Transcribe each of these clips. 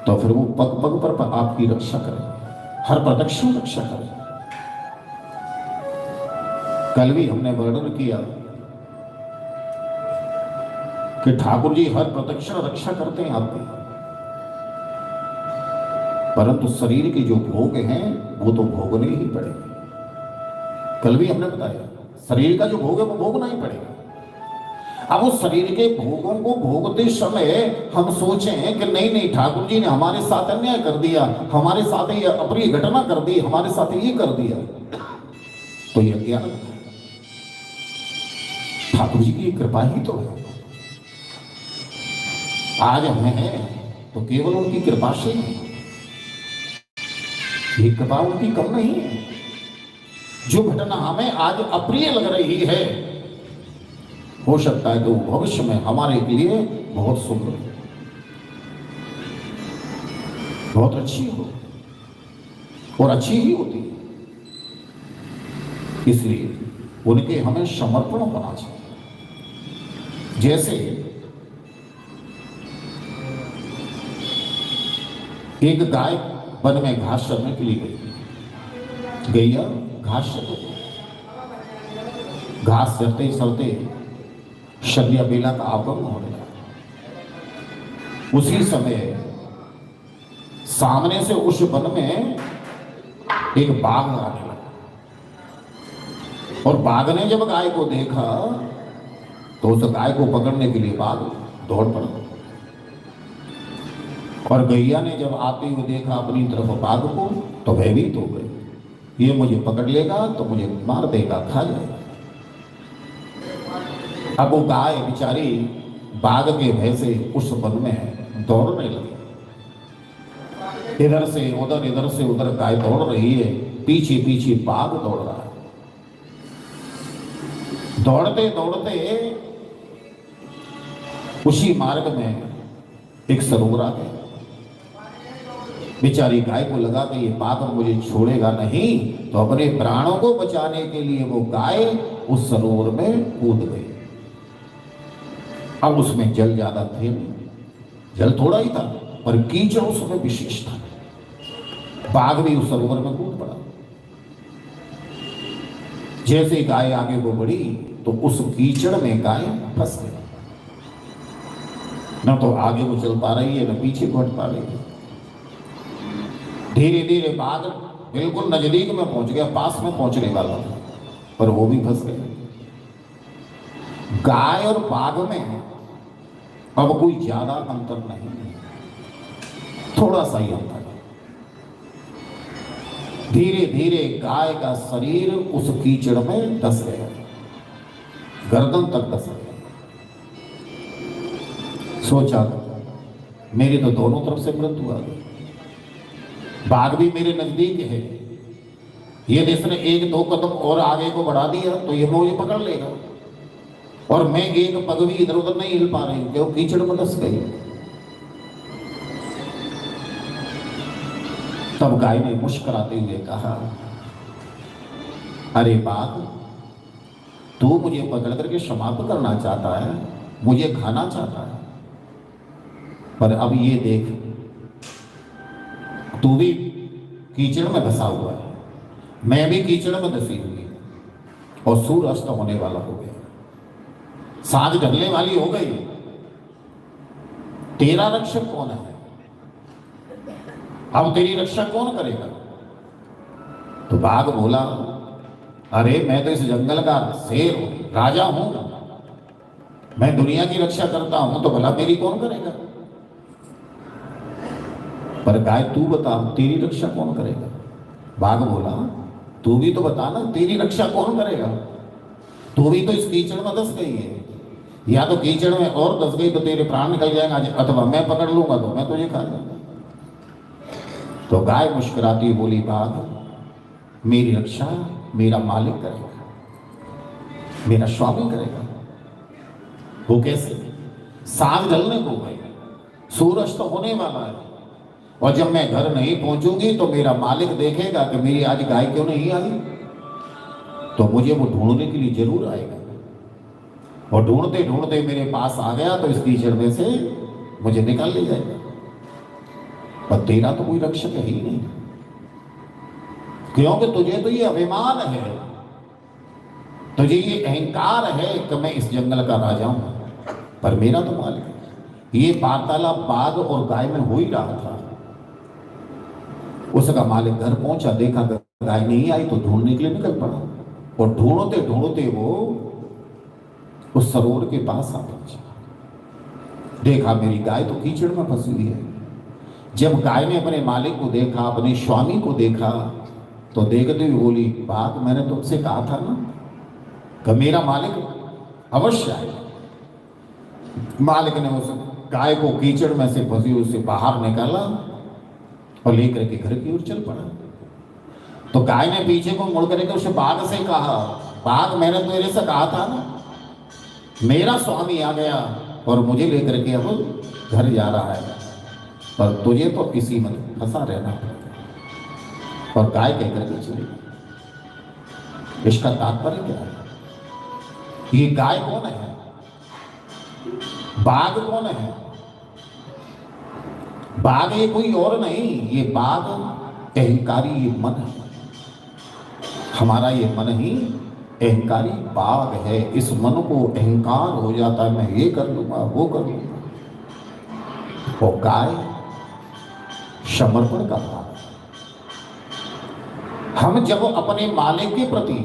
तो फिर वो पग पग पर आपकी रक्षा करें, हर प्रदक्षिण रक्षा करें। कल भी हमने वर्णन किया कि ठाकुर जी हर प्रदक्षिण रक्षा करते हैं आपकी, परंतु शरीर के जो भोग हैं वो तो भोगने ही पड़ेंगे। कल भी हमने बताया शरीर का जो भोग है वो भोगना ही पड़ेगा। अब उस शरीर के भोगों को भोगते समय हम सोचें कि नहीं नहीं ठाकुर जी ने हमारे साथ अन्याय कर दिया, हमारे साथ ये अप्रिय घटना कर दी, हमारे साथ ये कर दिया, तो ये अज्ञान है। ठाकुर जी की कृपा ही तो है। आज हम हैं तो केवल उनकी कृपा से है, ये कृपा उनकी कम नहीं है। जो घटना हमें आज अप्रिय लग रही है, हो सकता है कि वो भविष्य में हमारे लिए बहुत सुंदर, बहुत अच्छी हो, और अच्छी ही होती है। इसलिए उनके हमें समर्पण होना चाहिए। जैसे एक गाय वन में घास चरने के लिए गई, गैया घास चर, घास चरते चलते शल्या बेला का आगमन होने लगा। उसी समय सामने से उस वन में एक बाघ आने लगा, और बाघ ने जब गाय को देखा तो उस गाय को पकड़ने के लिए बाघ दौड़ पड़ा, और गैया ने जब आते हुए देखा अपनी तरफ बाघ को तो भयभीत हो गई, ये मुझे पकड़ लेगा तो मुझे मार देगा, खा जाएगा। अब वो गाय बेचारी बाघ के भय से उस वन में दौड़ने लगी, इधर से उधर गाय दौड़ रही है, पीछे पीछे बाघ दौड़ रहा है। दौड़ते दौड़ते उसी मार्ग में एक सरोवर आ गया। बेचारी गाय को लगा कि ये बाघ मुझे छोड़ेगा नहीं, तो अपने प्राणों को बचाने के लिए वो गाय उस सरोवर में कूद गई। अब उसमें जल ज्यादा थे, जल थोड़ा ही था, पर कीचड़ उसमें विशेष था। बाघ भी उस सरोवर में कूद पड़ा। जैसे गाय आगे को बढ़ी तो उस कीचड़ में गाय फंस गई, न तो आगे वो चल पा रही है न पीछे बढ़ पा रही है। धीरे धीरे बाघ बिल्कुल नजदीक में पहुंच गया, पास में पहुंचने वाला था, पर वो भी फंस गया। गाय और बाघ में अब कोई ज्यादा अंतर नहीं है, थोड़ा सा ही अंतर है। धीरे धीरे गाय का शरीर उस कीचड़ में धंस गया, गर्दन तक धंस गया। सोचा मेरी तो दोनों तरफ से मृत्यु आ गई, बाघ भी मेरे नजदीक है, यदि इसने एक दो कदम और आगे को बढ़ा दिया तो ये मुझे पकड़ लेगा, और मैं एक पग भी इधर उधर नहीं हिल पा रही हूं, क्यों कीचड़ में धंस गई। तब गाय ने मुस्कुराते हुए कहा, अरे बाघ, तू मुझे पकड़ करके समाप्त करना चाहता है, मुझे खाना चाहता है, पर अब ये देख तू भी कीचड़ में धंसा हुआ है, मैं भी कीचड़ में धंसी हुई, और सूर्य अस्त होने वाला हो गया, सांझ ढलने वाली हो गई, तेरा रक्षक कौन है? अब तेरी रक्षा कौन करेगा? तो बाघ बोला, अरे मैं तो इस जंगल का शेर हूं, राजा हूं, मैं दुनिया की रक्षा करता हूं, तो भला मेरी कौन करेगा? पर गाय तू बता, तेरी रक्षा कौन करेगा? बाघ बोला, तू भी तो बता ना, तेरी रक्षा कौन करेगा? तू भी तो इस कीचड़ में धंस गई है, या तो कीचड़ में और धंस गई तो तेरे प्राण निकल जाएगा, अथवा मैं पकड़ लूंगा तो मैं तुझे खा जाऊंगा। तो गाय मुस्कुराती बोली, बाघ, मेरी रक्षा मेरा मालिक करेगा, मेरा स्वामी करेगा। वो कैसे? सांझ ढलने को गई, सूरज तो होने वाला है, और जब मैं घर नहीं पहुंचूंगी तो मेरा मालिक देखेगा कि मेरी आज गाय क्यों नहीं आई, तो मुझे वो ढूंढने के लिए जरूर आएगा, और ढूंढते ढूंढते मेरे पास आ गया तो इस कीचड़ में से मुझे निकाल ले जाएगा। पर तेरा तो कोई रक्षक है ही नहीं, क्योंकि तुझे तो ये अभिमान है, तुझे ये अहंकार है कि मैं इस जंगल का राजा हूं, पर मेरा तो मालिक है। ये वार्तालाप बाघ और गाय में हो ही रहा था। उसका मालिक घर पहुंचा, देखा गाय नहीं आई तो ढूंढने के लिए निकल पड़ा, और ढूंढते ढूंढते वो उस सरोवर के पास आ पहुंचा। देखा मेरी गाय तो कीचड़ में फंसी हुई है। जब गाय ने अपने मालिक को देखा, अपने स्वामी को देखा, तो देखते हुए बोली, बाघ मैंने तुमसे कहा था ना कि मेरा मालिक अवश्य आए। मालिक ने उस गाय को कीचड़ में से फंसी उससे बाहर निकाला और लेकर के घर की ओर चल पड़ा। तो गाय ने पीछे को मुड़ करके उसे बाघ से कहा, बाघ मैंने तेरे से कहा था ना, मेरा स्वामी आ गया और मुझे लेकर के अब घर जा रहा है, पर तुझे तो किसी में फंसा रहना पड़ेगा। और गाय कहकर के चली। इसका तात्पर्य क्या है? ये गाय कौन है, बाघ कौन है? बाघ ये कोई और नहीं, ये बाघ अहंकारी ये मन है। हमारा ये मन ही अहंकारी बाघ है। इस मन को अहंकार हो जाता है, मैं ये कर लूंगा वो कर लूंगा। और गाय समर्पण का भाव। हम जब अपने मालिक के प्रति,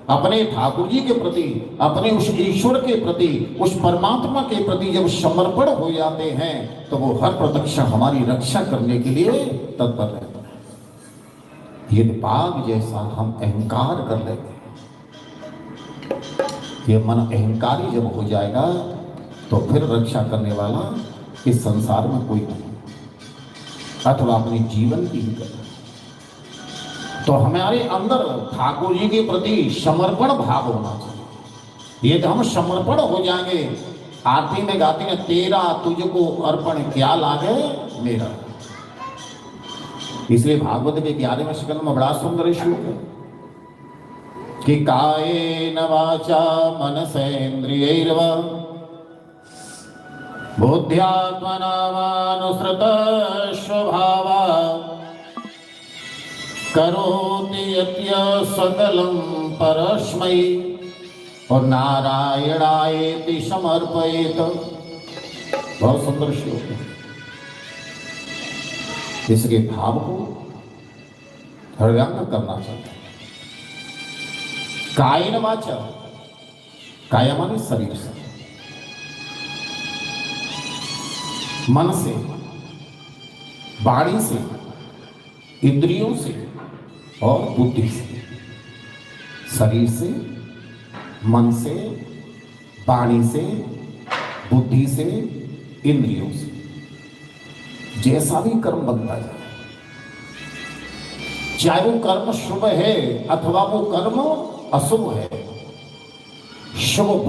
अपने ठाकुर जी के प्रति, अपने उस ईश्वर के प्रति, उस परमात्मा के प्रति जब समर्पण हो जाते हैं, तो वो हर प्रत्यक्ष हमारी रक्षा करने के लिए तत्पर रहता है। यदि बाघ जैसा हम अहंकार कर लेंगे, ये मन अहंकारी जब हो जाएगा, तो फिर रक्षा करने वाला इस संसार में कोई नहीं, अथवा अपने जीवन की ही करना। तो हमारे अंदर ठाकुर जी के प्रति समर्पण भाव होना चाहिए। ये तो हम समर्पण हो जाएंगे। आरती में गाते हैं, तेरा तुझको अर्पण क्या लागे मेरा। इसलिए भागवत के 11वें स्कंद में बड़ा सुंदर श्लोक है कि कायेन वाचा मनसेन्द्रियैर्वा बुद्ध्यात्मना वानुसृत स्वभावा करोति यत्य सकलं परस्मै और नारायणायेति समर्पयेत। बहुत सुंदर श्लोक है। इसके भाव को हृदयंगम करना चाहिए। कायेन वाचा, काया माने शरीर से, मन से, वाणी से, इंद्रियों से और बुद्धि से। शरीर से, मन से, वाणी से, बुद्धि से, इंद्रियों से जैसा भी कर्म बनता है, चाहे वो कर्म शुभ है अथवा वो कर्म अशुभ है, शुभ